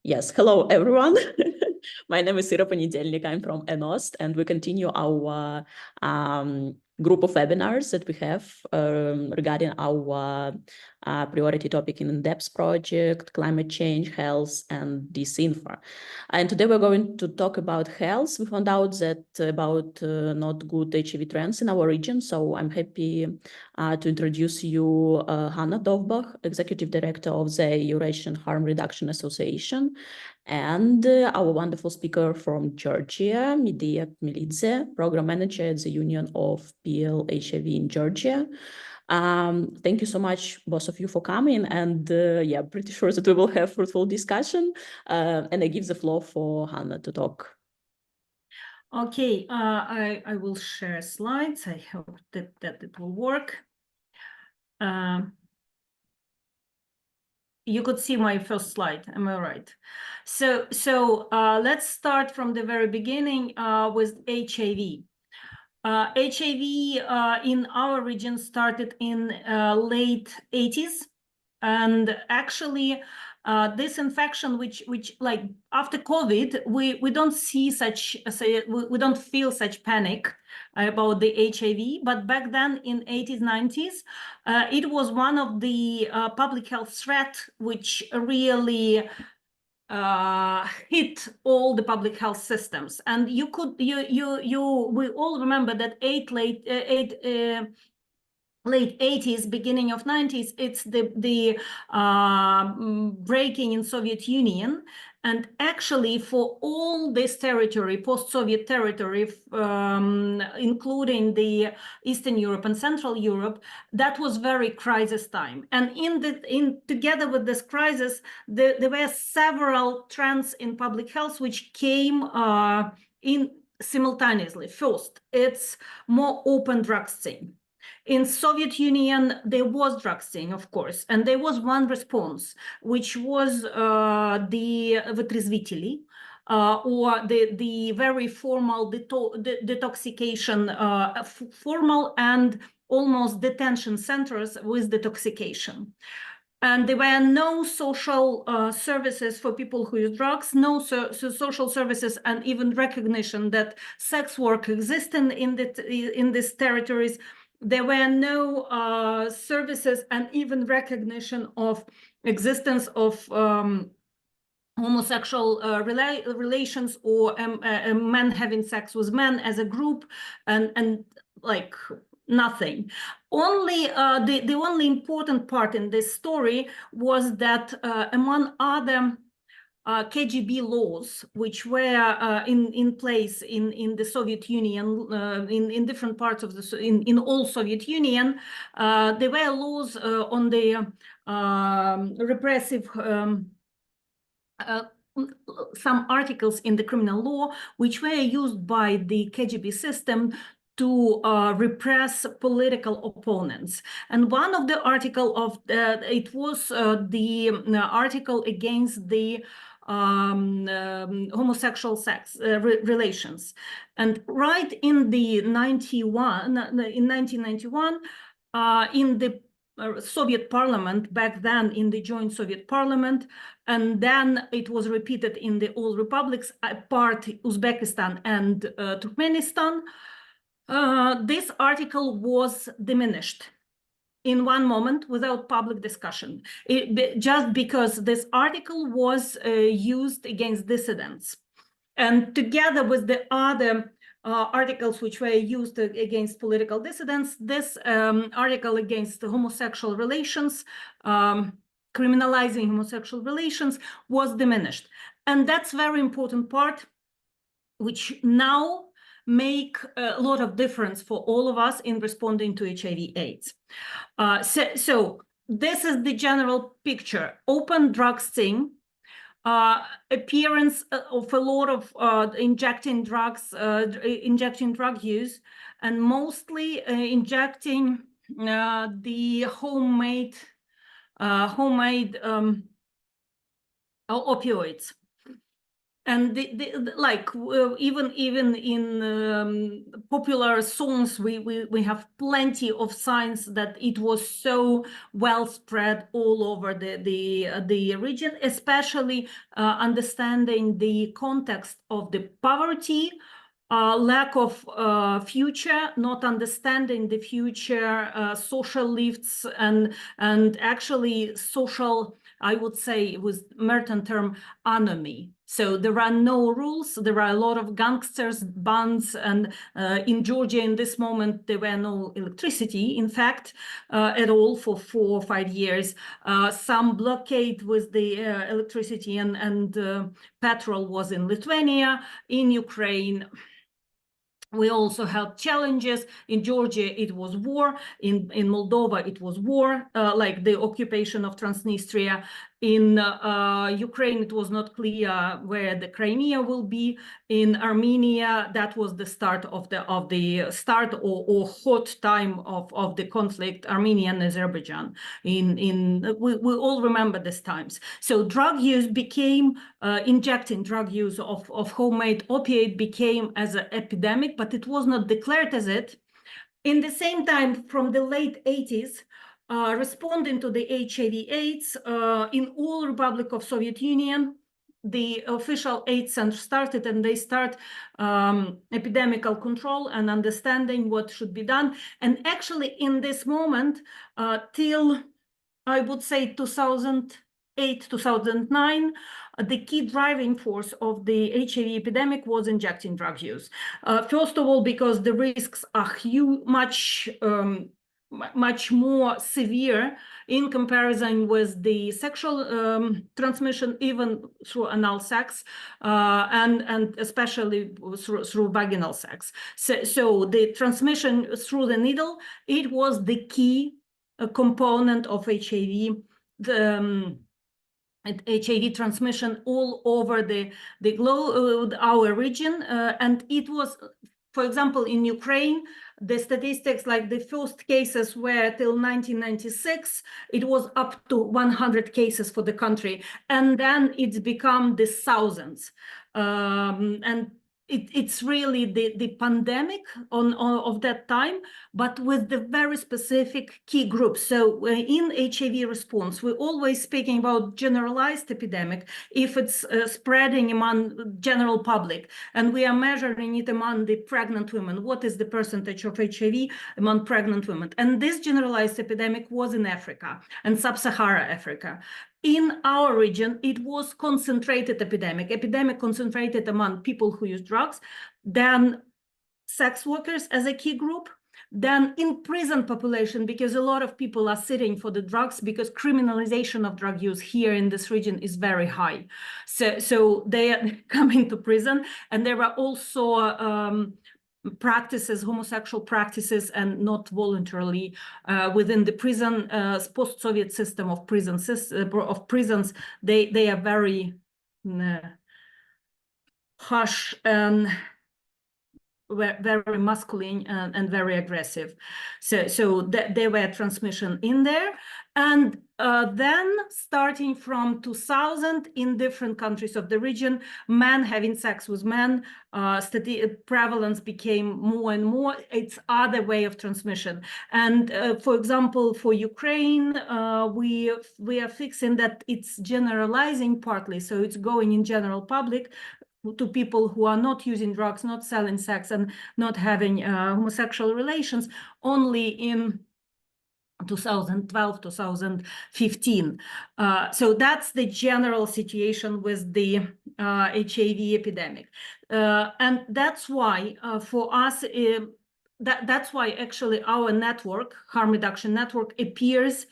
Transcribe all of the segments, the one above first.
Yes, hello everyone. My name is Ira Понедельник. I'm from n-ost, and we continue our group of webinars that we have regarding our priority topic in in-depth project, climate change, health, and disinfo. And today we're going to talk about health. We found out that about not good HIV trends in our region, so I'm happy to introduce you Hanna Dovbach, Executive Director of the Eurasian Harm Reduction Association, and our wonderful speaker from Georgia, Medea Milidze, Program Manager at the Union of PL-HIV in Georgia. Thank you so much, both of you, for coming, and yeah, pretty sure that we will have fruitful discussion, and I give the floor for Hanna to talk. Okay, I will share slides. I hope that it will work. You could see my first slide, am I right? So let's start from the very beginning with HIV. HIV in our region started in late 80s, and actually this infection, which like after COVID, we don't see such, we don't feel such panic about the HIV, but back then in 80s, 90s, it was one of the public health threat which really hit all the public health systems. And we all remember that late 80s, beginning of 90s, it's the breaking in Soviet Union. And actually for all this territory, post-Soviet territory, including the Eastern Europe and Central Europe, that was very crisis time. And together with this crisis, there were several trends in public health which came in simultaneously. First, it's more open drug scene. In Soviet Union, there was drug sting, of course, and there was one response, which was the вытрезвители, or the very formal detoxification, formal and almost detention centers with detoxification. And there were no social services for people who use drugs, no social services, and even recognition that sex work exists in these territories. There were no services and even recognition of existence of homosexual relations or men having sex with men as a group, and like nothing. Only the only important part in this story was that among other KGB laws, which were in place in the Soviet Union, in different parts of in all Soviet Union, there were laws on the repressive, some articles in the criminal law, which were used by the KGB system to repress political opponents. And one of the article of it was the article against the homosexual sex relations. And right in the 1991, in the Soviet parliament, back then in the joint Soviet parliament, and then it was repeated in the all republics, apart Uzbekistan and Turkmenistan, this article was diminished in one moment without public discussion, just because this article was used against dissidents. And together with the other articles which were used against political dissidents, this article against the homosexual relations, criminalizing homosexual relations, was diminished. And that's a very important part, which now make a lot of difference for all of us in responding to HIV/AIDS. So this is the general picture: open drug sting, appearance of a lot of injecting drug use, and mostly injecting the homemade opioids. And even in popular songs, we have plenty of signs that it was so well spread all over the region, especially understanding the context of the poverty, lack of future, not understanding the future, social lifts, and actually social, I would say, with Merton term, anomie. So there are no rules. There are a lot of gangsters, bands, and in Georgia in this moment there were no electricity, in fact, at all for 4 or 5 years. Some blockade with the electricity and petrol was in Lithuania, in Ukraine. We also had challenges. In Georgia, it was war. In Moldova, it was war, like the occupation of Transnistria. In Ukraine, it was not clear where the Crimea will be. In Armenia, that was the start of the start or hot time of the conflict, Armenia and Azerbaijan. We all remember these times. So drug use became injecting drug use of homemade opiate became as an epidemic, but it was not declared as it. In the same time, from the late 80s, responding to the HIV/AIDS in all Republic of Soviet Union, the official AIDS center started, and they start epidemical control and understanding what should be done. And actually, in this moment, till I would say 2008, 2009, the key driving force of the HIV epidemic was injecting drug use. First of all, because the risks are much more severe in comparison with the sexual transmission, even through anal sex, and especially through vaginal sex. So the transmission through the needle, it was the key component of HIV, HIV transmission all over the globe, our region, and it was, for example, in Ukraine, the statistics, like the first cases were till 1996, it was up to 100 cases for the country, and then it's become the thousands, and it's really the pandemic of that time, but with the very specific key groups. So in HIV response, we're always speaking about generalized epidemic if it's spreading among general public, and we are measuring it among the pregnant women. What is the percentage of HIV among pregnant women? And this generalized epidemic was in Africa and sub-Saharan Africa. In our region, it was concentrated epidemic concentrated among people who use drugs, then sex workers as a key group, then in prison population, because a lot of people are sitting for the drugs, because criminalization of drug use here in this region is very high. So they are coming to prison, and there are also practices, homosexual practices, and not voluntarily within the prison, post-Soviet system of prisons. They are very harsh and very masculine and very aggressive. So there were transmission in there. And then starting from 2000, in different countries of the region, men having sex with men, prevalence became more and more. It's other way of transmission. And for example, for Ukraine, we are fixing that it's generalizing partly. So it's going in general public to people who are not using drugs, not selling sex, and not having homosexual relations, only in 2012, 2015. So that's the general situation with the HIV epidemic. And that's why for us, that's why actually our network, harm reduction network, appears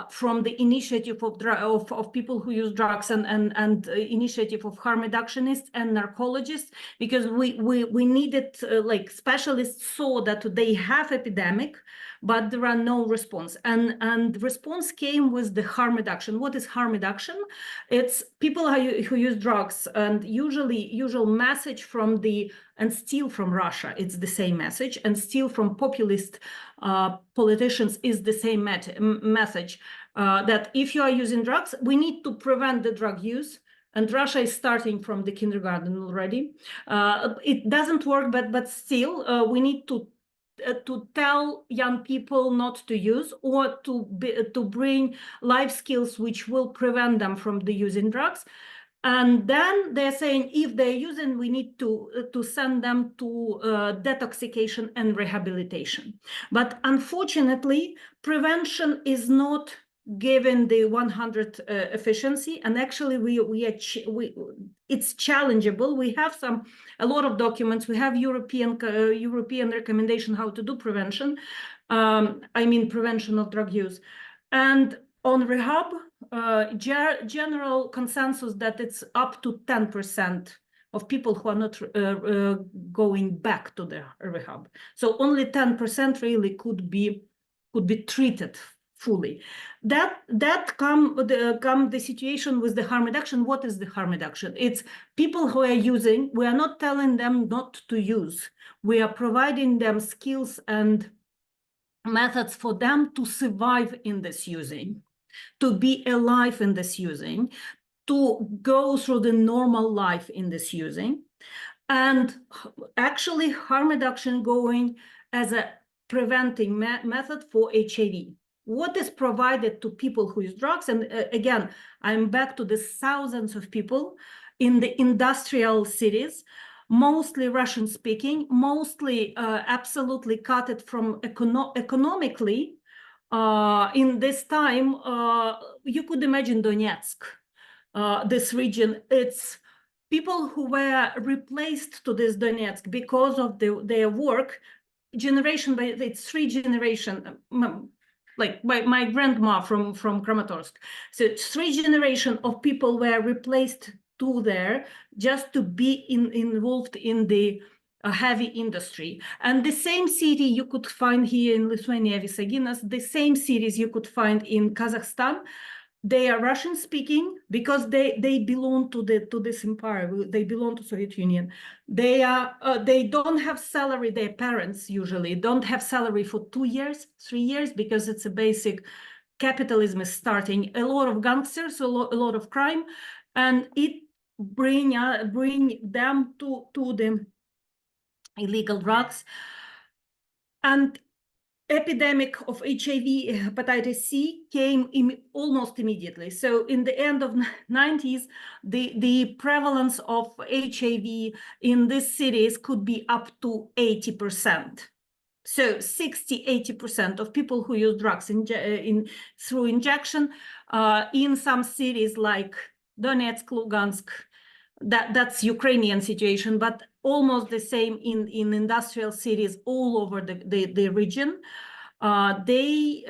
from the initiative of people who use drugs and initiative of harm reductionists and narcologists, because we needed like specialists saw that they have epidemic, but there are no response, and response came with the harm reduction. What is harm reduction? It's people who use drugs, and usual message from the and steal from Russia, it's the same message, and steal from populist politicians is the same message, that if you are using drugs, we need to prevent the drug use, And Russia is starting from the kindergarten already. It doesn't work, but still, we need to tell young people not to use, or to bring life skills which will prevent them from using drugs. And then they're saying if they're using, we need to send them to detoxification and rehabilitation. But unfortunately, prevention is not given the 100 efficiency, and actually it's challengeable. We have a lot of documents. We have European recommendation how to do prevention. I mean prevention of drug use, and on rehab, general consensus that it's up to 10% of people who are not going back to the rehab. So only 10% really could be treated fully. That come the situation with the harm reduction. What is the harm reduction? It's people who are using. We are not telling them not to use. We are providing them skills and methods for them to survive in this using, to be alive in this using, to go through the normal life in this using, and actually harm reduction going as a preventing method for HIV. What is provided to people who use drugs? And again, I'm back to the thousands of people in the industrial cities, mostly Russian speaking, mostly absolutely cut it from economically. In this time, you could imagine Donetsk, this region. It's people who were replaced to this Donetsk because of their work, generation by it's 3 generation, like my grandma from Kramatorsk. So it's 3 generation of people were replaced to there just to be involved in the heavy industry. And the same city you could find here in Lithuania, Visaginas, the same cities you could find in Kazakhstan. They are Russian speaking because they belong to this empire. They belong to Soviet Union. They don't have salary. Their parents usually don't have salary for 2 years, 3 years, because it's a basic capitalism is starting. A lot of gangsters, a lot of crime, and it bring them to the illegal drugs. And epidemic of HIV, hepatitis C came almost immediately. So in the end of 90s, the prevalence of HIV in these cities could be up to 80%. So 60–80% of people who use drugs through injection in some cities like Donetsk, Lugansk, that's Ukrainian situation, but almost the same in industrial cities all over the region. They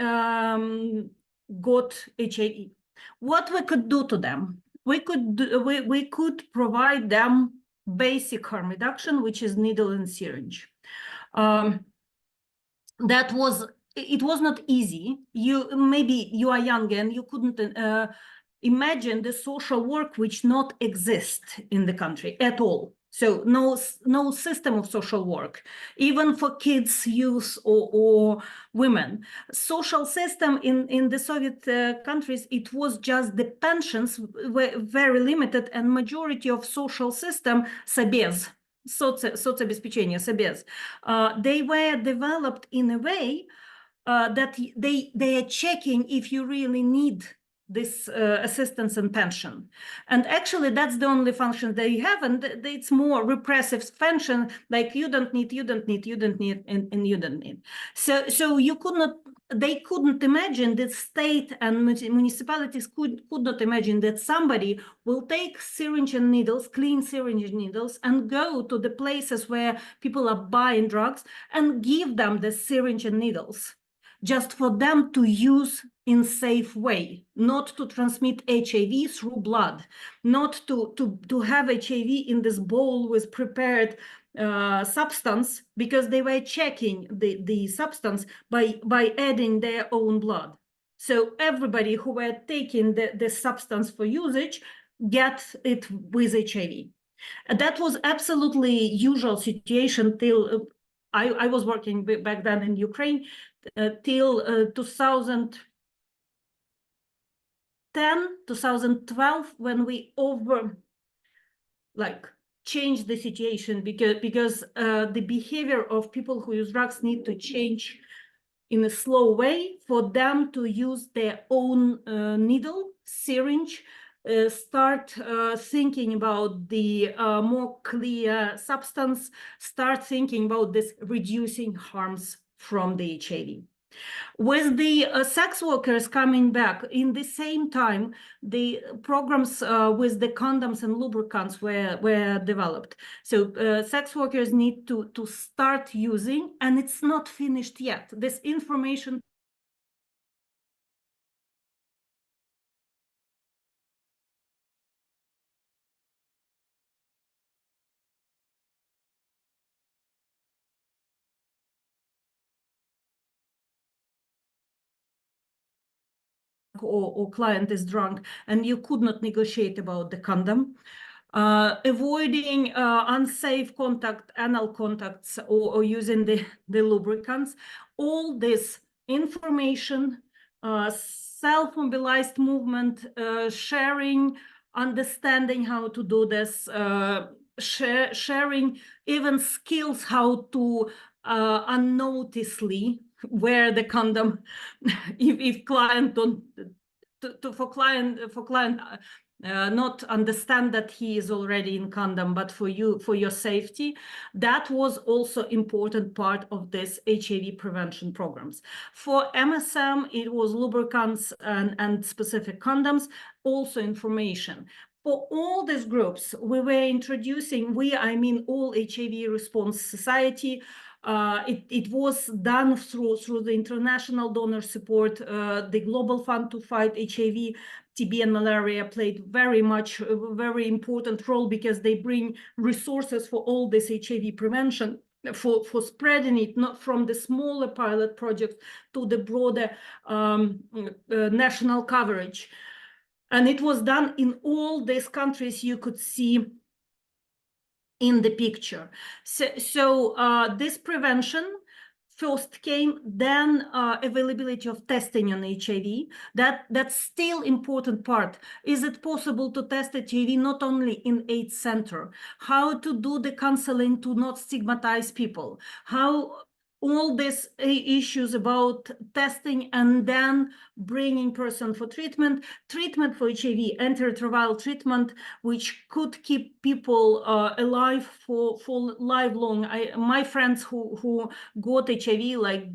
got HIV. What we could do to them? We could provide them basic harm reduction, which is needle and syringe. It was not easy. Maybe you are young and you couldn't imagine the social work which not exist in the country at all. So no system of social work, even for kids, youth, or women. Social system in the Soviet countries, it was just the pensions were very limited, and majority of social system, собез, соцобеспечение, собез, they were developed in a way that they are checking if you really need this assistance and pension. And actually that's the only function they have, and it's more repressive pension, like you don't need, and you don't need. So they couldn't imagine that state and municipalities could not imagine that somebody will take syringe and needles, clean syringe and needles, and go to the places where people are buying drugs and give them the syringe and needles, just for them to use in safe way, not to transmit HIV through blood, not to have HIV in this bowl with prepared substance, because they were checking the substance by adding their own blood. So everybody who were taking the substance for usage gets it with HIV. And that was absolutely usual situation till I was working back then in Ukraine till 2000. 2012, when we change the situation, because the behavior of people who use drugs need to change in a slow way for them to use their own needle, syringe, start thinking about the more clear substance, start thinking about this reducing harms from the HIV. With the sex workers coming back, in the same time, the programs with the condoms and lubricants were developed. So sex workers need to start using, and it's not finished yet. This information or client is drunk and you could not negotiate about the condom. Avoiding unsafe contact, anal contacts, or using the lubricants. All this information, self-mobilized movement, sharing, understanding how to do this, sharing even skills how to unnoticedly wear the condom if client don't for client not understand that he is already in condom, but for your safety. That was also important part of this HIV prevention programs. For MSM, it was lubricants and specific condoms, also information. For all these groups, we were introducing, I mean all HIV Response Society. It was done through the international donor support. The Global Fund to Fight HIV, TB, and malaria played very important role, because they bring resources for all this HIV prevention, for spreading it, not from the smaller pilot projects to the broader national coverage. And it was done in all these countries you could see in the picture. So this prevention first came, then availability of testing on HIV. That's still important part. Is it possible to test HIV not only in AIDS center? How to do the counseling to not stigmatize people? How all these issues about testing and then bringing person for treatment for HIV, antiretroviral treatment, which could keep people alive for lifelong. My friends who got HIV, like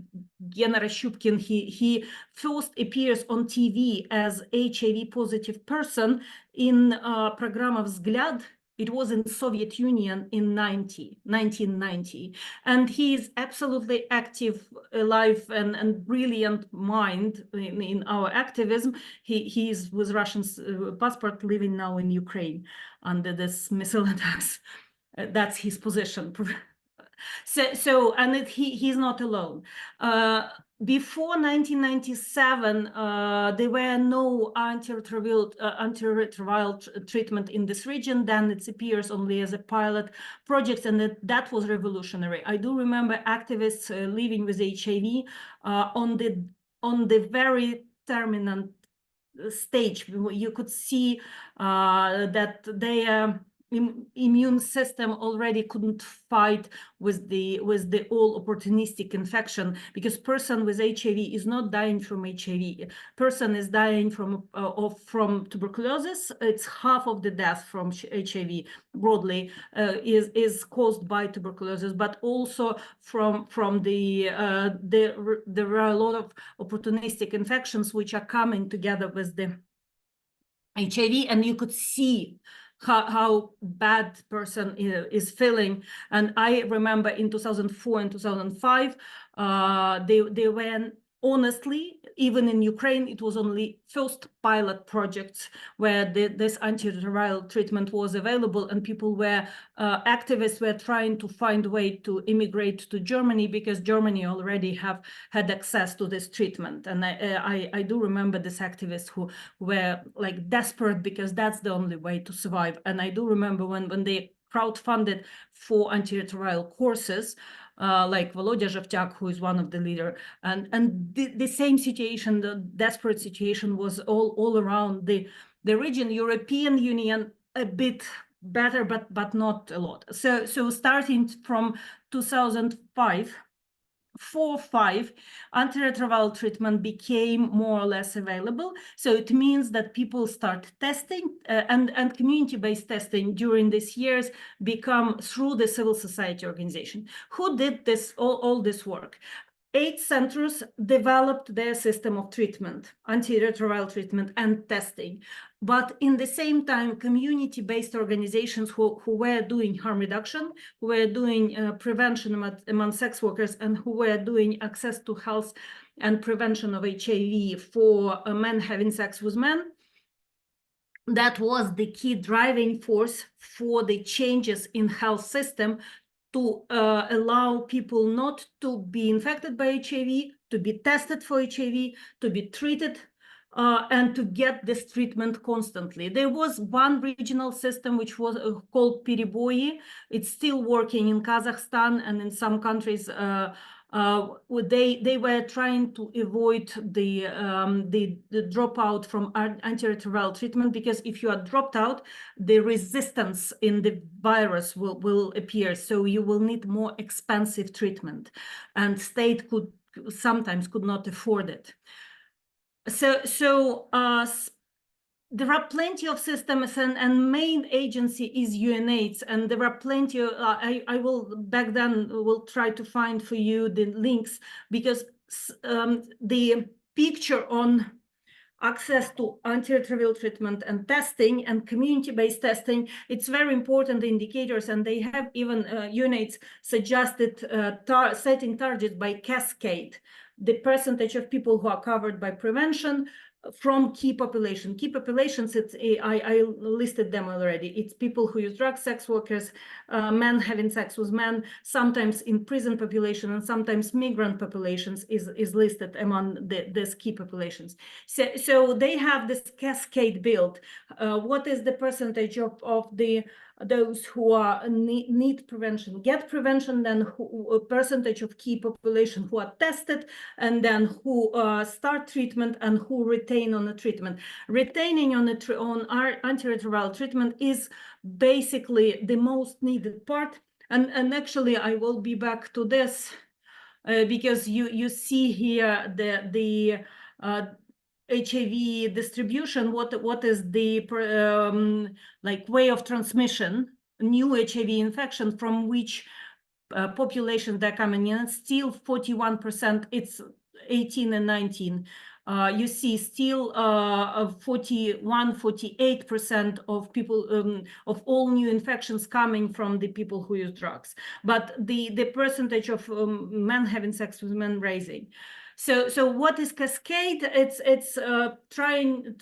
Gennaro Shubkin, he first appears on TV as HIV positive person in program Vzгляд. It was in Soviet Union in 1990. And he is absolutely active, alive, and brilliant mind in our activism. He is with Russian passport, living now in Ukraine under this missile attacks. That's his position. And he's not alone. Before 1997, there were no antiretroviral treatment in this region. Then it appears only as a pilot project, and that was revolutionary. I do remember activists living with HIV on the very terminal stage. You could see that their immune system already couldn't fight with the all opportunistic infection, because person with HIV is not dying from HIV. Person is dying from tuberculosis. It's half of the death from HIV broadly is caused by tuberculosis, but also from there are a lot of opportunistic infections which are coming together with the HIV, and you could see how bad person is feeling. And I remember in 2004 and 2005, they were honestly, even in Ukraine, it was only first pilot projects where this antiretroviral treatment was available, and people were, activists were trying to find a way to immigrate to Germany, because Germany already had access to this treatment. And I do remember these activists who were like desperate, because that's the only way to survive. And I do remember when they crowdfunded for antiretroviral courses, like Volodya Zhavtyak, who is one of the leader, and the same situation, the desperate situation, was all around the region. European Union a bit better, but not a lot. So starting from 2005. 4-5, antiretroviral treatment became more or less available. So it means that people start testing, and community-based testing during these years become through the civil society organization. Who did this all this work? 8 centers developed their system of treatment, antiretroviral treatment and testing. But in the same time, community-based organizations who were doing harm reduction, who were doing prevention among sex workers, and who were doing access to health and prevention of HIV for men having sex with men, that was the key driving force for the changes in health system to allow people not to be infected by HIV, to be tested for HIV, to be treated, and to get this treatment constantly. There was one regional system which was called Pereboyi. It's still working in Kazakhstan and in some countries. They were trying to avoid the dropout from antiretroviral treatment, because if you are dropped out, the resistance in the virus will appear. So you will need more expensive treatment, and state sometimes could not afford it. So there are plenty of systems, and main agency is UNAIDS, and there are plenty of, I will back then will try to find for you the links, because the picture on access to antiretroviral treatment and testing and community-based testing, it's very important indicators, and they have even UNAIDS suggested setting targets by cascade, the percentage of people who are covered by prevention from key population. Key populations, I listed them already. It's people who use drugs, sex workers, men having sex with men, sometimes in prison population, and sometimes migrant populations is listed among these key populations. So they have this cascade built. What is the percentage of those who are need prevention, get prevention, then a percentage of key population who are tested, and then who start treatment, and who retain on the treatment. Retaining on our antiretroviral treatment is basically the most needed part. And actually, I will be back to this because you see here the HIV distribution, what is the like way of transmission, new HIV infection, from which population they're coming in. Still 41%, it's 18 and 19. You see still 48% of people, of all new infections coming from the people who use drugs. But the percentage of men having sex with men rising. So what is cascade? It's trying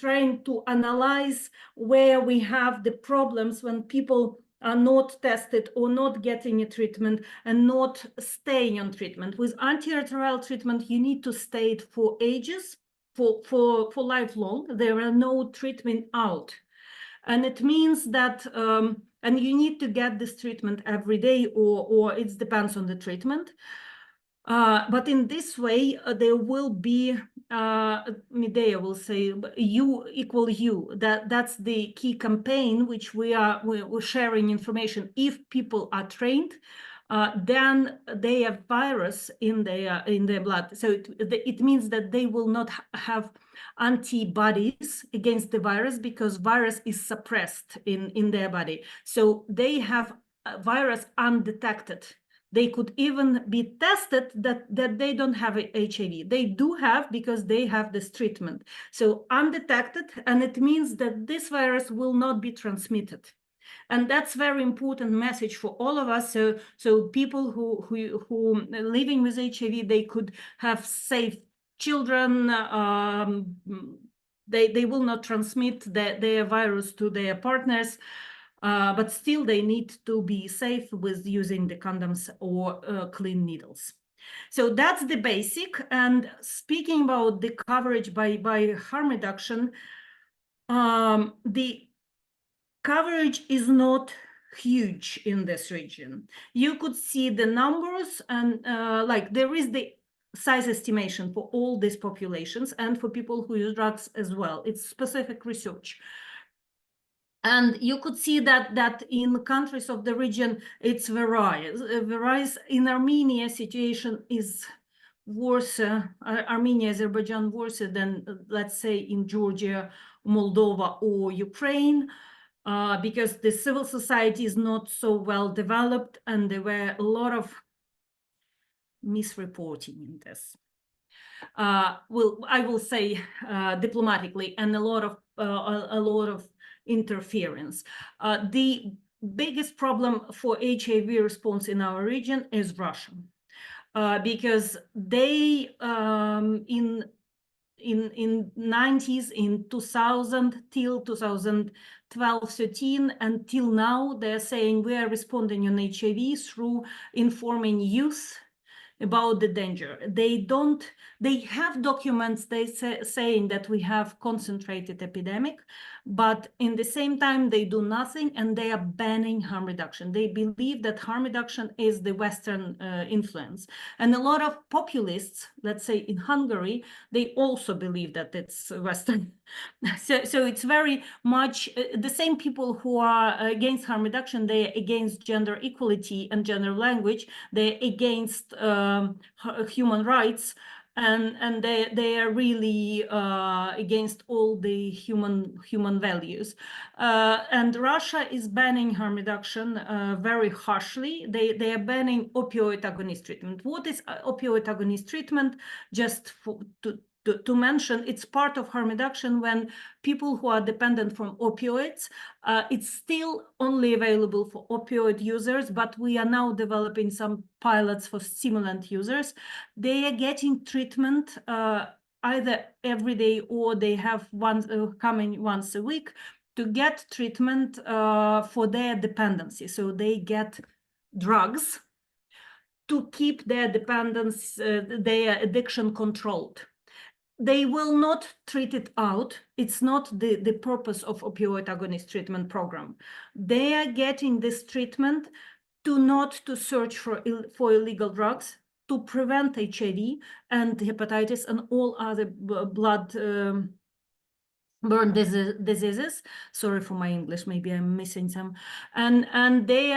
to analyze where we have the problems when people are not tested or not getting a treatment and not staying on treatment. With antiretroviral treatment, you need to stay for ages, for lifelong. There are no treatment out. And it means that, and you need to get this treatment every day, or it depends on the treatment. But in this way, there will be, Medea will say, you equal you. That's the key campaign, which we're sharing information. If people are trained, then they have virus in their blood. So it means that they will not have antibodies against the virus, because virus is suppressed in their body. So they have virus undetected. They could even be tested that they don't have HIV. They do have, because they have this treatment. So undetected, and it means that this virus will not be transmitted. And that's very important message for all of us. So people who living with HIV, they could have safe children. They will not transmit their virus to their partners. But still they need to be safe with using the condoms or clean needles. So that's the basic. And speaking about the coverage by harm reduction, the coverage is not huge in this region. You could see the numbers, and like there is the size estimation for all these populations and for people who use drugs as well. It's specific research. And you could see that in countries of the region, it's varies. In Armenia, situation is worse. Armenia, Azerbaijan worse than, let's say, in Georgia, Moldova, or Ukraine, because the civil society is not so well developed, and there were a lot of misreporting in this. Well, I will say diplomatically, and a lot of interference. The biggest problem for HIV response in our region is Russia, because they in 90s, in 2000 till 2012, 13, until now, they're saying we are responding on HIV through informing youth about the danger. They have documents saying that we have concentrated epidemic, but in the same time they do nothing, and they are banning harm reduction. They believe that harm reduction is the Western influence. And a lot of populists, let's say in Hungary, they also believe that it's Western. So it's very much the same people who are against harm reduction. They're against gender equality and gender language. They're against human rights, and they are really against all the human values. And Russia is banning harm reduction very harshly. They are banning opioid agonist treatment. What is opioid agonist treatment? Just to mention, it's part of harm reduction when people who are dependent from opioids, it's still only available for opioid users, but we are now developing some pilots for stimulant users. They are getting treatment either every day, or they have coming once a week to get treatment for their dependency. So they get drugs to keep their dependence, their addiction controlled. They will not treat it out. It's not the purpose of opioid agonist treatment program. They are getting this treatment not to search for illegal drugs, to prevent HIV and hepatitis and all other blood borne diseases. Sorry for my English, maybe I'm missing some. And they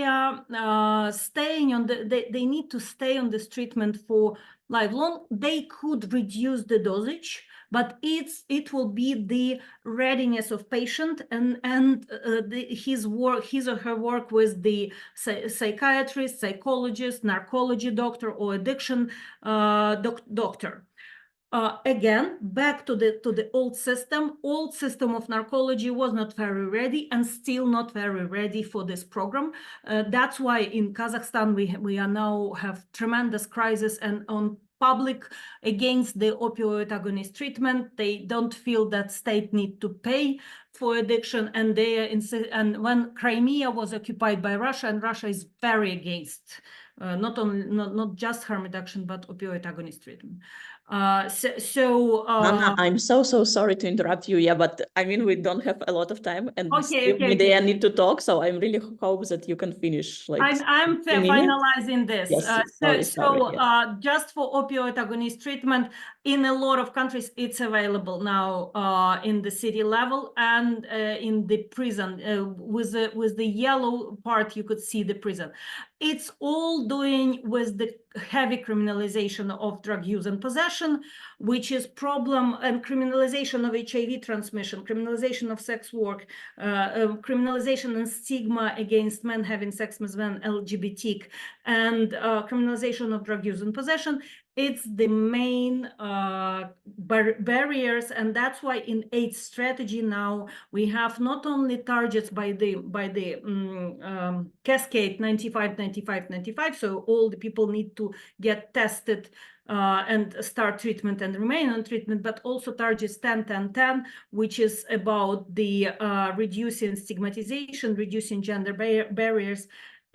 are staying on they need to stay on this treatment for lifelong. They could reduce the dosage, but it will be the readiness of patient and his or her work with the psychiatrist, psychologist, narcology doctor, or addiction doctor. Again, back to the old system. Old system of narcology was not very ready, and still not very ready for this program. That's why in Kazakhstan we are now have tremendous crisis and on public against the opioid agonist treatment. They don't feel that state need to pay for addiction, and and when Crimea was occupied by Russia, and Russia is very against not just harm reduction but opioid agonist treatment. Anna, I'm so sorry to interrupt you. Yeah, but I mean, we don't have a lot of time, and media need to talk. So I really hope that you can finish. Like, I'm finalizing this. Yes, Just for opioid agonist treatment, in a lot of countries, it's available now in the city level and in the prison. With the yellow part, you could see the prison. It's all doing with the heavy criminalization of drug use and possession, which is problem, and criminalization of HIV transmission, criminalization of sex work, criminalization and stigma against men having sex with men, LGBT, and criminalization of drug use and possession. It's the main barriers, and that's why in AIDS strategy now we have not only targets by the cascade 95, 95, 95. So all the people need to get tested and start treatment and remain on treatment, but also targets 10, 10, 10, which is about the reducing stigmatization, reducing gender barriers,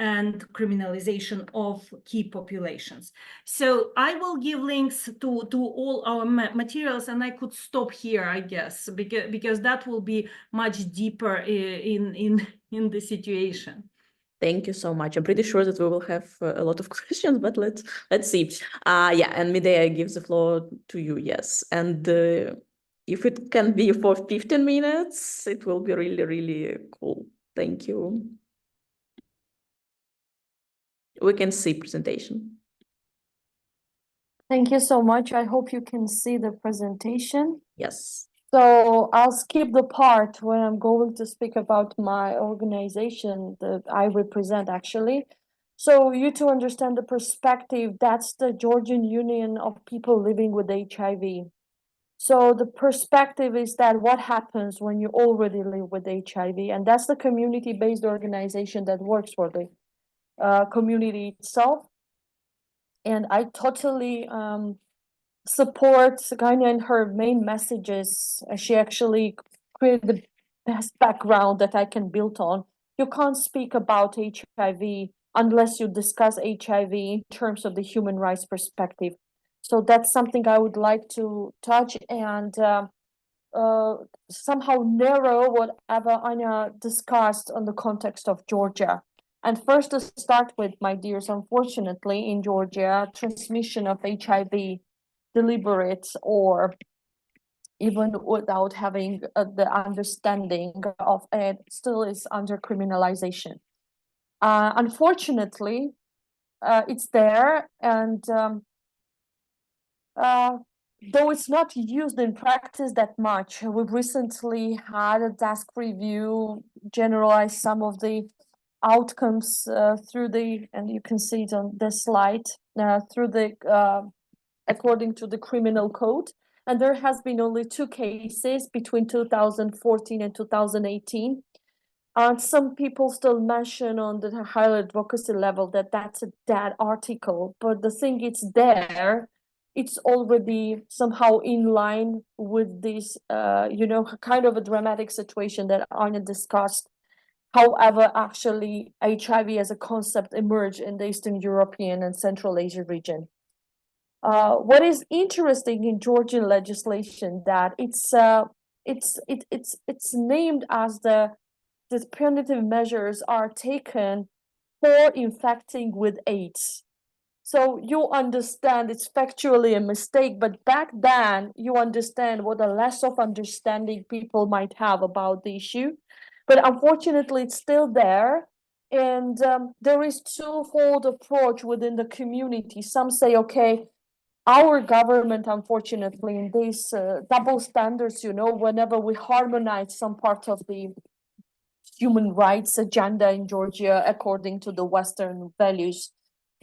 and criminalization of key populations. So I will give links to all our materials, and I could stop here, I guess, because that will be much deeper in the situation. Thank you so much. I'm pretty sure that we will have a lot of questions, but let's see. Yeah, and Medea, I give the floor to you. Yes, and if it can be for 15 minutes, it will be really, really cool. Thank you. We can see presentation. Thank you so much. I hope you can see the presentation. Yes. So I'll skip the part where I'm going to speak about my organization that I represent actually. So you to understand the perspective, that's the Georgian Union of People Living with HIV. So the perspective is that what happens when you already live with HIV, and that's the community-based organization that works for the community itself. And I totally support Ganya in her main messages. She actually created the best background that I can build on. You can't speak about HIV unless you discuss HIV in terms of the human rights perspective. So that's something I would like to touch and somehow narrow whatever Anya discussed on the context of Georgia. And first to start with, my dears, unfortunately in Georgia, transmission of HIV, deliberate or even without having the understanding of it, still is under criminalization. Unfortunately, it's there, and though it's not used in practice that much, we've recently had a desk review, generalize some of the outcomes through the, and you can see it on this slide, through the according to the criminal code. And there has been only 2 cases between 2014 and 2018. And some people still mention on the higher advocacy level that that's a dead article. But the thing it's there, it's already somehow in line with this, kind of a dramatic situation that Anya discussed. However, actually, HIV as a concept emerged in the Eastern European and Central Asia region. What is interesting in Georgian legislation that it's named as the punitive measures are taken for infecting with AIDS. So you understand it's factually a mistake, but back then you understand what a less of understanding people might have about the issue. But unfortunately, it's still there. And there is twofold approach within the community. Some say, okay, our government, unfortunately, in these double standards, whenever we harmonize some part of the human rights agenda in Georgia according to the Western values,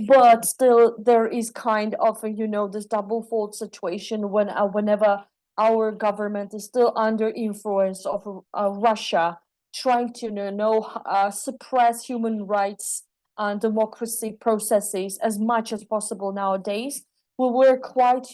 but still there is kind of this double fold situation whenever our government is still under influence of Russia, trying to suppress human rights and democracy processes as much as possible nowadays. We were quite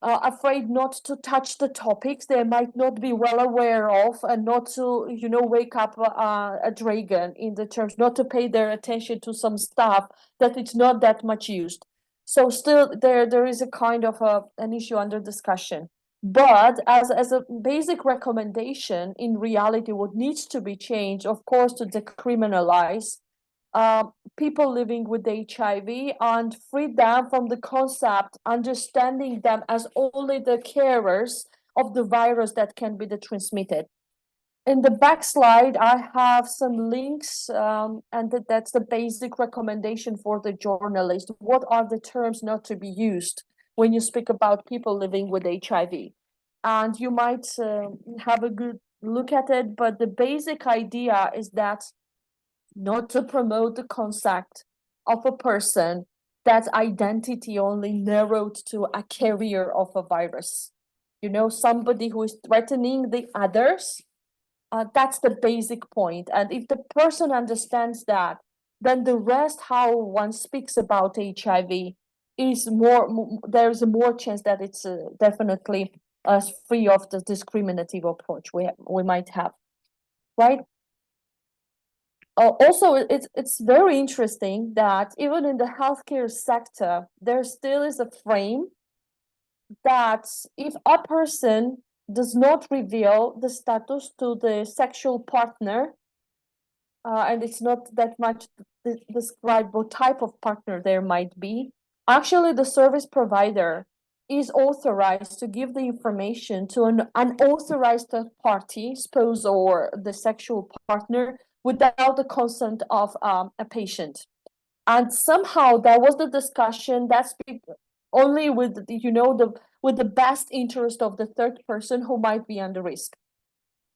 afraid not to touch the topics they might not be well aware of, and not to wake up a dragon in the terms, not to pay their attention to some stuff that it's not that much used. So still there is a kind of an issue under discussion. But as a basic recommendation, in reality, what needs to be changed, of course, to decriminalize people living with HIV and free them from the concept, understanding them as only the carriers of the virus that can be transmitted. In the back slide, I have some links, and that's the basic recommendation for the journalist. What are the terms not to be used when you speak about people living with HIV? And you might have a good look at it, but the basic idea is that not to promote the concept of a person that's identity only narrowed to a carrier of a virus. Somebody who is threatening the others. That's the basic point. And if the person understands that, then the rest, how one speaks about HIV, is there's a more chance that it's definitely free of the discriminative approach we might have, right? Also, it's very interesting that even in the healthcare sector, there still is a frame that if a person does not reveal the status to the sexual partner, and it's not that much described what type of partner there might be. Actually, the service provider is authorized to give the information to an unauthorized third party, spouse or the sexual partner, without the consent of a patient. And somehow there was the discussion that's only with with the best interest of the third person who might be under risk.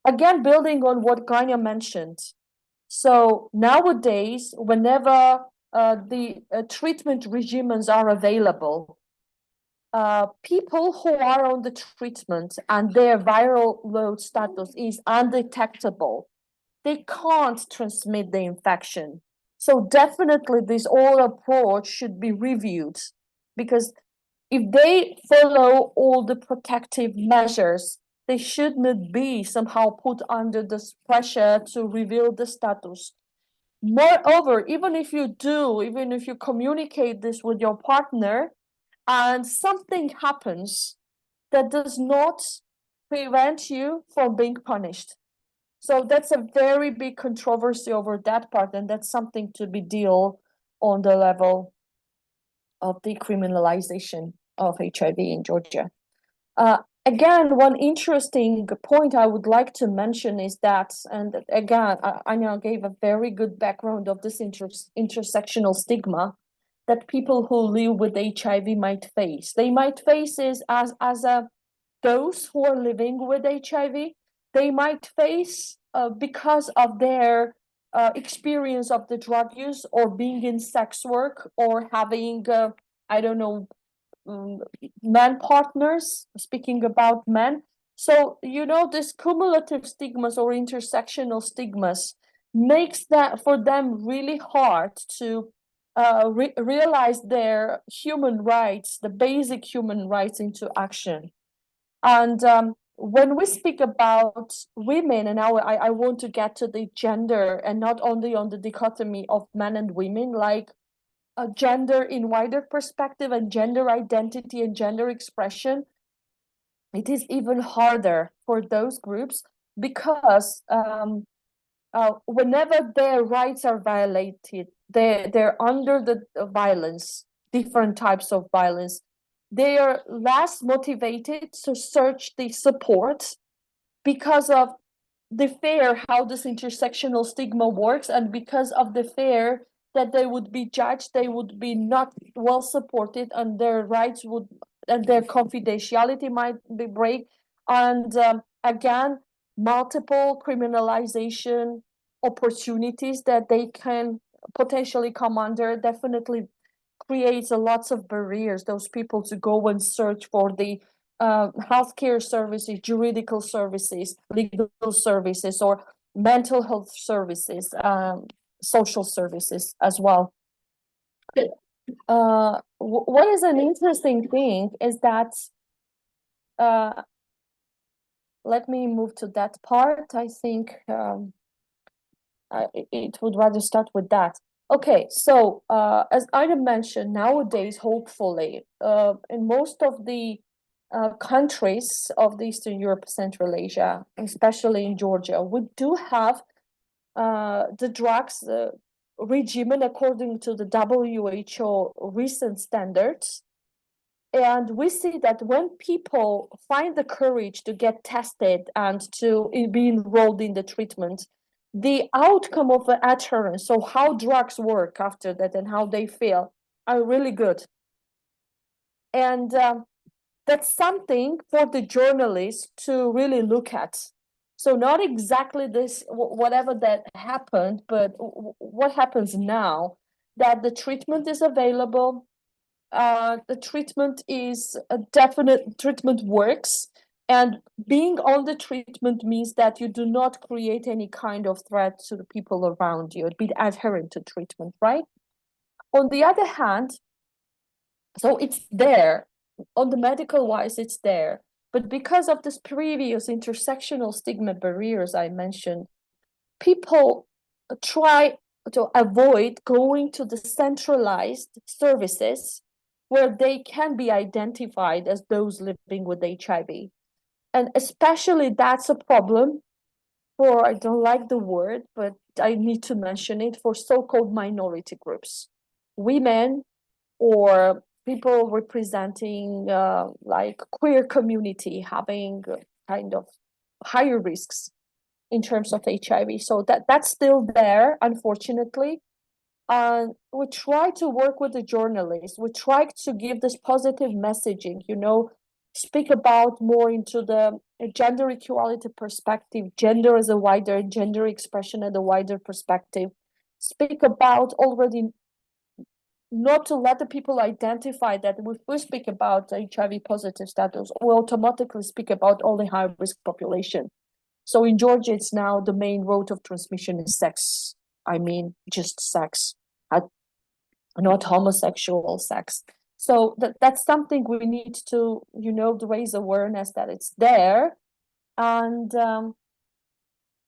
Again, building on what Ganya mentioned. So nowadays, whenever the treatment regimens are available, people who are on the treatment and their viral load status is undetectable, they can't transmit the infection. So definitely this whole approach should be reviewed, because if they follow all the protective measures, they should not be somehow put under this pressure to reveal the status. Moreover, even if you communicate this with your partner and something happens, that does not prevent you from being punished. So that's a very big controversy over that part, and that's something to be dealt on the level of decriminalization of HIV in Georgia. Again, one interesting point I would like to mention is that, and again, Anya gave a very good background of this intersectional stigma that people who live with HIV might face. They might face is as those who are living with HIV, they might face because of their experience of the drug use or being in sex work or having, I don't know, men partners, speaking about men. So, this cumulative stigmas or intersectional stigmas makes that for them really hard to realize their human rights, the basic human rights into action. And when we speak about women, and now I want to get to the gender and not only on the dichotomy of men and women, like gender in wider perspective and gender identity and gender expression, it is even harder for those groups because whenever their rights are violated, they're under the violence, different types of violence. They are less motivated to search the support because of the fear how this intersectional stigma works, and because of the fear that they would be judged, they would be not well supported, and their rights would, and their confidentiality might be break. And again, multiple criminalization opportunities that they can potentially come under definitely creates a lots of barriers, those people to go and search for the healthcare services, juridical services, legal services, or mental health services, social services as well. What is an interesting thing is that, let me move to that part. I think it would rather start with that. Okay, so as I mentioned, nowadays, hopefully, in most of the countries of the Eastern Europe, Central Asia, especially in Georgia, we do have the drugs regimen according to the WHO recent standards. And we see that when people find the courage to get tested and to be enrolled in the treatment, the outcome of the adherence, so how drugs work after that and how they feel, are really good. And that's something for the journalists to really look at. So not exactly this, whatever that happened, but what happens now, that the treatment is available, the treatment is a definite, treatment works, and being on the treatment means that you do not create any kind of threat to the people around you, be adherent to treatment, right? On the other hand, so it's there, on the medical wise, it's there, but because of this previous intersectional stigma barriers I mentioned, people try to avoid going to the centralized services where they can be identified as those living with HIV. And especially that's a problem for, I don't like the word, but I need to mention it, for so-called minority groups, women or people representing like queer community having kind of higher risks in terms of HIV. So that's still there, unfortunately. And we try to work with the journalists. We try to give this positive messaging, speak about more into the gender equality perspective, gender as a wider gender expression and a wider perspective. Speak about already, not to let the people identify that if we speak about HIV positive status, we automatically speak about only high risk population. So in Georgia, it's now the main route of transmission is sex. I mean, just sex, not homosexual sex. So that's something we need to, raise awareness that it's there. And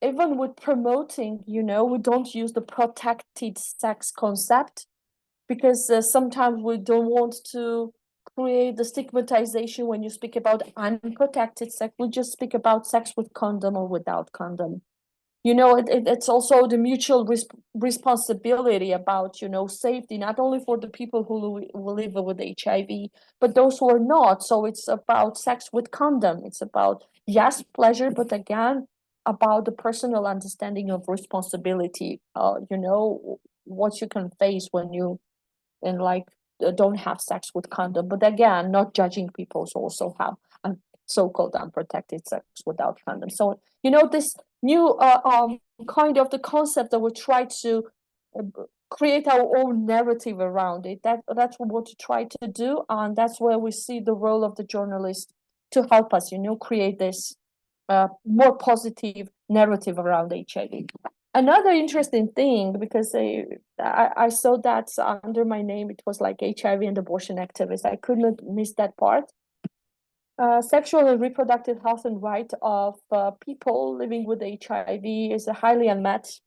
even with promoting, we don't use the protected sex concept, because sometimes we don't want to create the stigmatization when you speak about unprotected sex. We just speak about sex with condom or without condom. It's also the mutual responsibility about, safety, not only for the people who live with HIV, but those who are not. So it's about sex with condom. It's about, yes, pleasure, but again, about the personal understanding of responsibility, what you can face when you and don't have sex with condom. But again, not judging people who also have so-called unprotected sex without condom. So this new kind of the concept that we try to create our own narrative around it. That's what we try to do, and that's where we see the role of the journalist to help us, create this more positive narrative around HIV. Another interesting thing, because I saw that under my name, it was like HIV and abortion activist. I couldn't miss that part. Sexual and reproductive health and right of people living with HIV is highly unmet.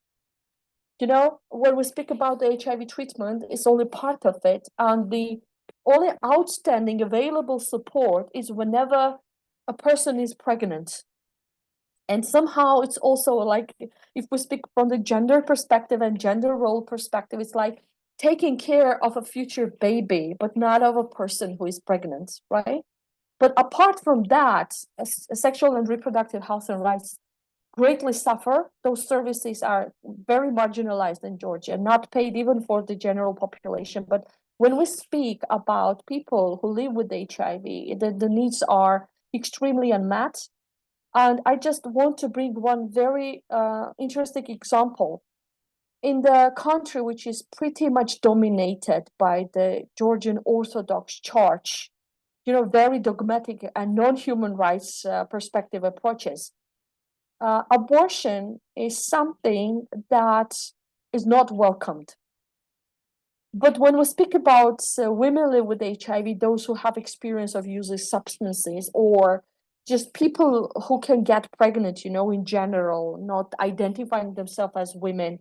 When we speak about the HIV treatment, it's only part of it. And the only outstanding available support is whenever a person is pregnant. And somehow it's also like, if we speak from the gender perspective and gender role perspective, it's like taking care of a future baby, but not of a person who is pregnant, right? But apart from that, sexual and reproductive health and rights greatly suffer. Those services are very marginalized in Georgia, not paid even for the general population. But when we speak about people who live with HIV, the needs are extremely unmet. And I just want to bring one very interesting example. In the country, which is pretty much dominated by the Georgian Orthodox Church, very dogmatic and non-human rights perspective approaches, abortion is something that is not welcomed. But when we speak about women live with HIV, those who have experience of using substances, or just people who can get pregnant, in general, not identifying themselves as women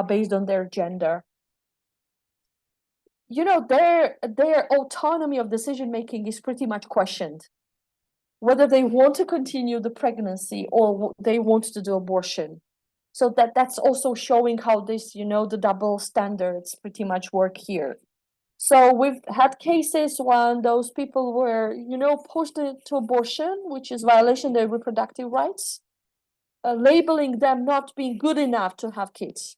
based on their gender, their autonomy of decision making is pretty much questioned, whether they want to continue the pregnancy or they want to do abortion. So that's also showing how this, the double standards pretty much work here. So we've had cases when those people were, pushed to abortion, which is violation of their reproductive rights, labeling them not being good enough to have kids.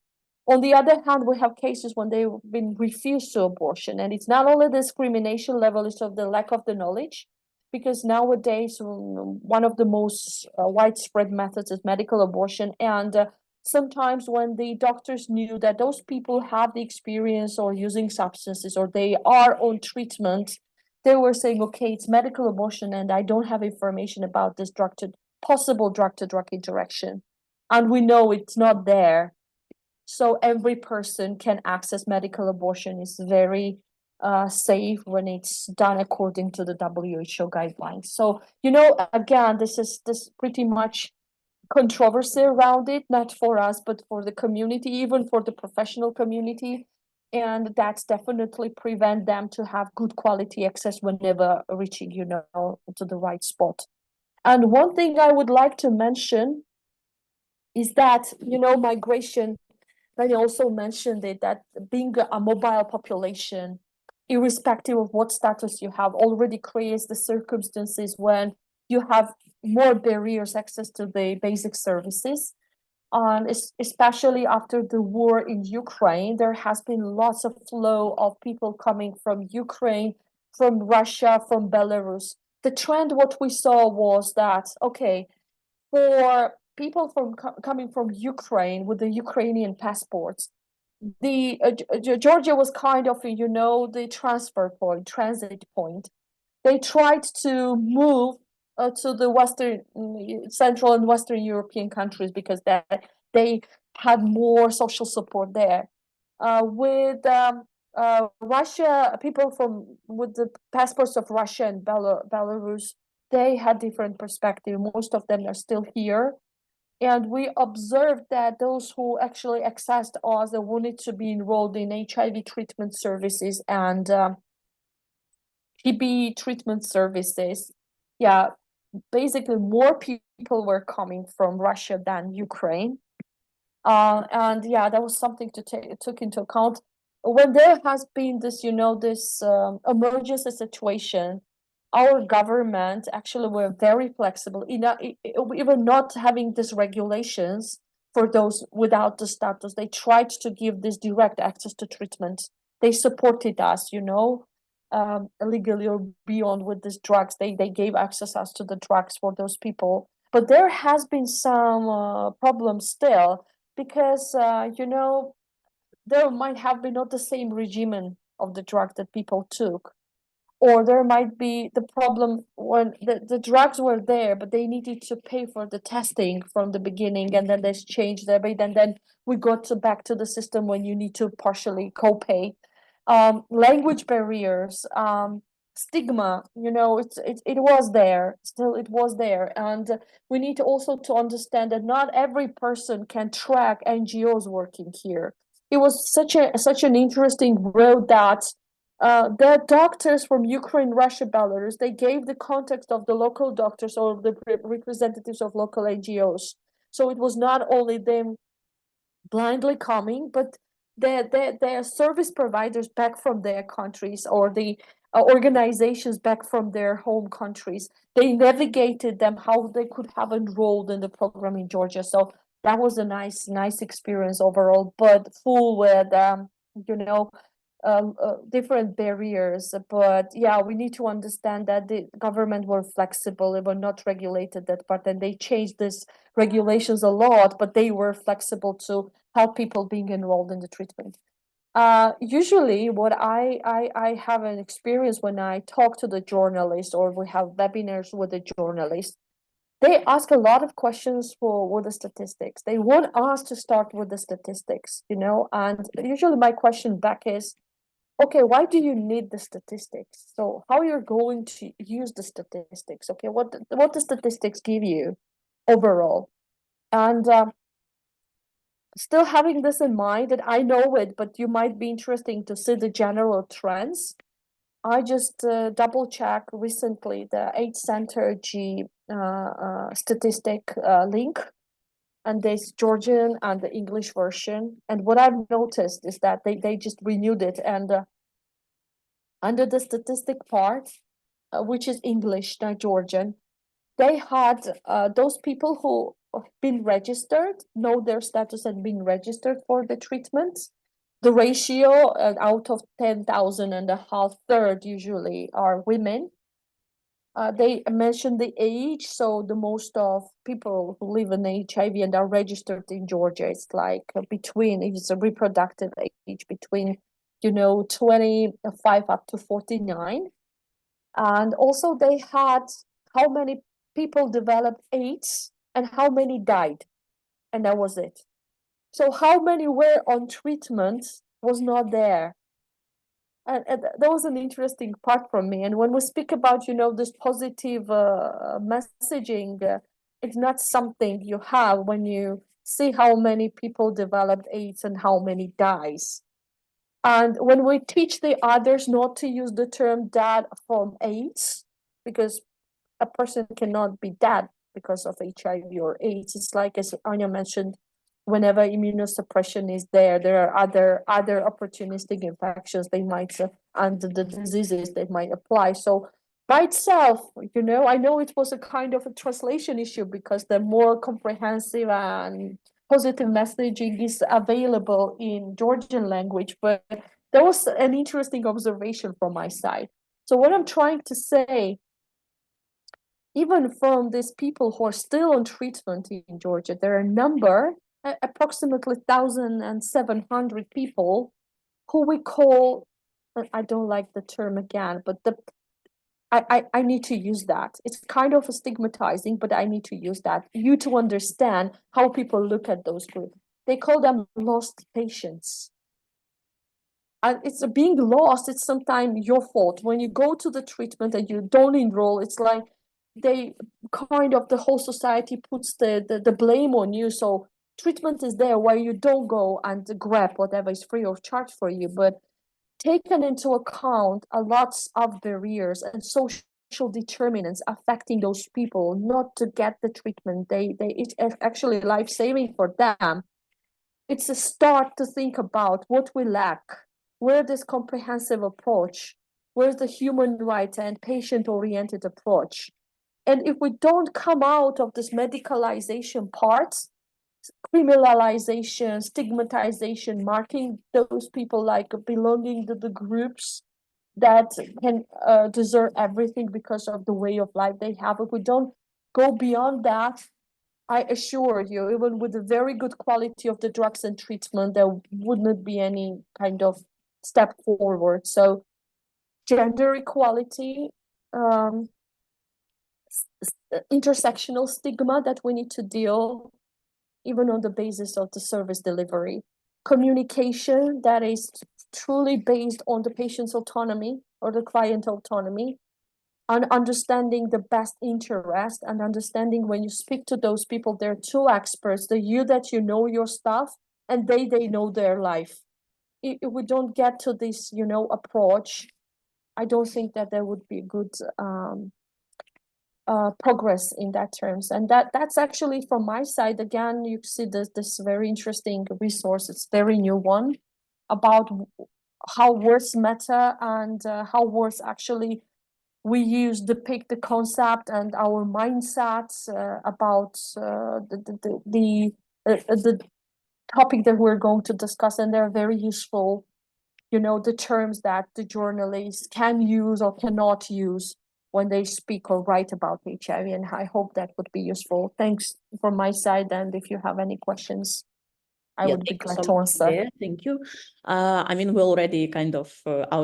On the other hand, we have cases when they've been refused to abortion. And it's not only the discrimination level, it's of the lack of the knowledge, because nowadays one of the most widespread methods is medical abortion. And sometimes when the doctors knew that those people have the experience or using substances or they are on treatment, they were saying, okay, it's medical abortion and I don't have information about this possible drug-to-drug interaction. And we know it's not there. So every person can access medical abortion. Is very safe when it's done according to the WHO guidelines. So, again, this pretty much controversy around it, not for us, but for the community, even for the professional community. And that's definitely prevent them to have good quality access whenever reaching, to the right spot. And one thing I would like to mention is that, you know, migration, and you also mentioned it, that being a mobile population, irrespective of what status you have, already creates the circumstances when you have more barriers access to the basic services. Especially after the war in Ukraine, there has been lots of flow of people coming from Ukraine, from Russia, from Belarus. The trend, what we saw was that, okay, for people coming from Ukraine with the Ukrainian passports, the Georgia was kind of, you know, the transfer point, transit point. They tried to move to the Western, Central and Western European countries because they had more social support there. With Russia, people with the passports of Russia and Belarus, they had different perspective. Most of them are still here. And we observed that those who actually accessed us and wanted to be enrolled in HIV treatment services and TB treatment services, yeah, basically more people were coming from Russia than Ukraine. And yeah, that was something to took into account. When there has been this, you know, this emergency situation, our government actually were very flexible, even not having these regulations for those without the status. They tried to give this direct access to treatment. They supported us, you know, legally or beyond with these drugs. They gave access us to the drugs for those people. But there has been some problems still, because you know, there might have been not the same regimen of the drug that people took, or there might be the problem when the drugs were there but they needed to pay for the testing from the beginning, and then they changed their rate, and then we got back to the system when you need to partially co-pay. Language barriers, stigma, you know, it was there, still it was there. And we need also to understand that not every person can track NGOs working here. It was such an interesting road that the doctors from Ukraine, Russia, Belarus, they gave the context of the local doctors or the representatives of local NGOs. So it was not only them blindly coming, but their service providers back from their countries, or the organizations back from their home countries. They navigated them how they could have enrolled in the program in Georgia. So that was a nice experience overall, but full with you know, different barriers. But yeah, we need to understand that the government were flexible. They were not regulated that part, and they changed this regulations a lot, but they were flexible to help people being enrolled in the treatment. Usually what I have an experience when I talk to the journalists, or we have webinars with the journalists, they ask a lot of questions with the statistics. They want us to start with the statistics, you know, and usually my question back is, okay, why do you need the statistics? So how you're going to use the statistics? Okay, what the statistics give you overall? And still having this in mind, that I know it, but you might be interesting to see the general trends. I just double check recently the AIDS Center G statistic link, and there's Georgian and the English version. And what I've noticed is that they just renewed it, and under the statistic part, which is English, not Georgian, they had those people who have been registered, know their status and been registered for the treatment. The ratio out of 10,000 and a half, third usually are women. They mentioned the age, so the most of people who live in HIV and are registered in Georgia, it's like it's a reproductive age between, you know, 25 up to 49. And also they had how many people developed AIDS and how many died, and that was it. So how many were on treatment was not there. And that was an interesting part for me. And when we speak about, you know, this positive messaging, it's not something you have when you see how many people developed AIDS and how many dies. And when we teach the others not to use the term dead from AIDS, because a person cannot be dead because of HIV or AIDS. It's like, as Anya mentioned, whenever immunosuppression is there, there are other opportunistic infections they might and the diseases they might apply. So by itself, you know, I know it was a kind of a translation issue because the more comprehensive and positive messaging is available in Georgian language, but that was an interesting observation from my side. So what I'm trying to say, even from these people who are still on treatment in Georgia, there are a number, approximately 1,700 people who we call, I don't like the term again, but I need to use that. It's kind of stigmatizing, but I need to use that. You to understand how people look at those groups. They call them lost patients. And it's being lost, it's sometimes your fault. When you go to the treatment and you don't enroll, it's like they kind of, the whole society puts the blame on you. So treatment is there where you don't go and grab whatever is free of charge for you. But taken into account a lots of barriers and social determinants affecting those people not to get the treatment, it's actually life-saving for them. It's a start to think about what we lack, where this comprehensive approach, where's the human rights and patient-oriented approach. And if we don't come out of this medicalization part, criminalization, stigmatization, marking those people like belonging to the groups that can deserve everything because of the way of life they have. If we don't go beyond that, I assure you, even with the very good quality of the drugs and treatment, there would not be any kind of step forward. So gender equality, intersectional stigma that we need to deal even on the basis of the service delivery, communication that is truly based on the patient's autonomy or the client autonomy, and understanding the best interest and understanding when you speak to those people, they're two experts, the you that you know your stuff and they know their life. If we don't get to this, you know, approach, I don't think that there would be good progress in that terms. And that's actually from my side. Again, you see this very interesting resource. It's very new one about how words matter and how words actually we depict the concept and our mindsets about the topic that we're going to discuss, and they're very useful. You know, the terms that the journalists can use or cannot use when they speak or write about HIV, and I hope that would be useful. Thanks from my side, and if you have any questions, I would be glad to answer. Yeah, thank you. I mean, we already kind of our